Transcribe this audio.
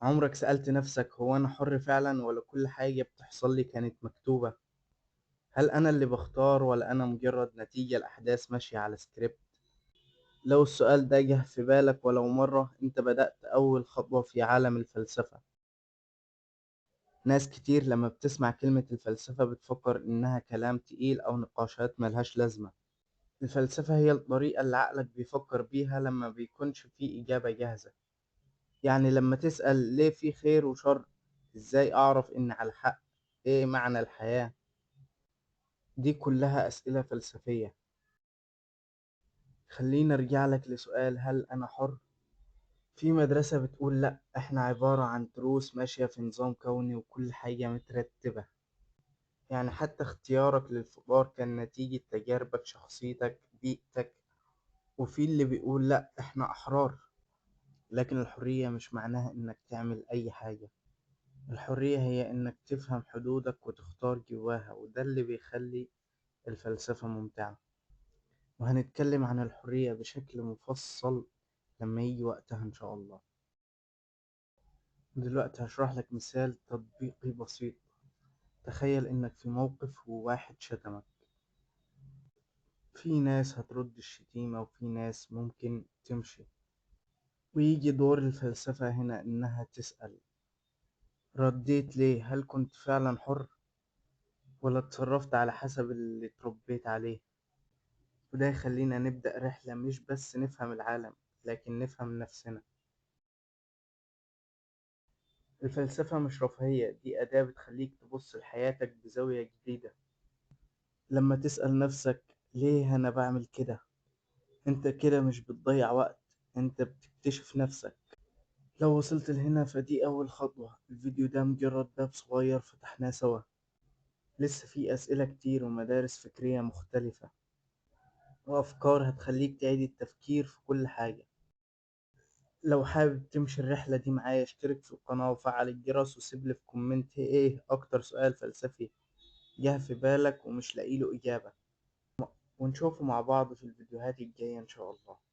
عمرك سألت نفسك هو أنا حر فعلا ولا كل حاجة بتحصل لي كانت مكتوبة؟ هل أنا اللي بختار ولا أنا مجرد نتيجة لأحداث ماشية على سكريبت؟ لو السؤال ده جه في بالك ولو مرة أنت بدأت أول خطوة في عالم الفلسفة. ناس كتير لما بتسمع كلمة الفلسفة بتفكر إنها كلام تقيل أو نقاشات ملهاش لازمة. الفلسفة هي الطريقة اللي عقلك بيفكر بيها لما بيكونش فيه إجابة جاهزة. يعني لما تسأل ليه في خير وشر، إزاي أعرف إن على الحق، إيه معنى الحياة، دي كلها أسئلة فلسفية. خليني أرجع لك لسؤال هل أنا حر؟ في مدرسة بتقول لأ، إحنا عبارة عن تروس ماشية في نظام كوني وكل حاجة مترتبة. يعني حتى اختيارك للفطار كان نتيجة تجاربك، شخصيتك، بيئتك. وفي اللي بيقول لأ، إحنا أحرار. لكن الحرية مش معناها إنك تعمل أي حاجة. الحرية هي إنك تفهم حدودك وتختار جواها، وده اللي بيخلي الفلسفة ممتعة. وهنتكلم عن الحرية بشكل مفصل لما يجي وقتها إن شاء الله. دلوقتي هشرح لك مثال تطبيقي بسيط. تخيل إنك في موقف وواحد شتمك. في ناس هترد الشتيمة وفي ناس ممكن تمشي. ويجي دور الفلسفة هنا إنها تسأل، رديت ليه؟ هل كنت فعلا حر ولا اتصرفت على حسب اللي اتربيت عليه؟ وده يخلينا نبدأ رحلة مش بس نفهم العالم، لكن نفهم نفسنا. الفلسفة مش رفاهية، دي أداة بتخليك تبص لحياتك بزاوية جديدة. لما تسأل نفسك ليه أنا بعمل كده، أنت كده مش بتضيع وقت، أنت بتكتشف نفسك. لو وصلت لهنا فدي أول خطوة. الفيديو ده مجرد باب صغير فتحناه سوا. لسه في أسئلة كتير ومدارس فكرية مختلفة وأفكار هتخليك تعيد التفكير في كل حاجة. لو حابب تمشي الرحلة دي معايا اشترك في القناة وفعل الجرس وسيبلي في كومنت ايه أكتر سؤال فلسفي جه في بالك ومش لاقيله إجابة. ونشوفه مع بعض في الفيديوهات الجاية إن شاء الله.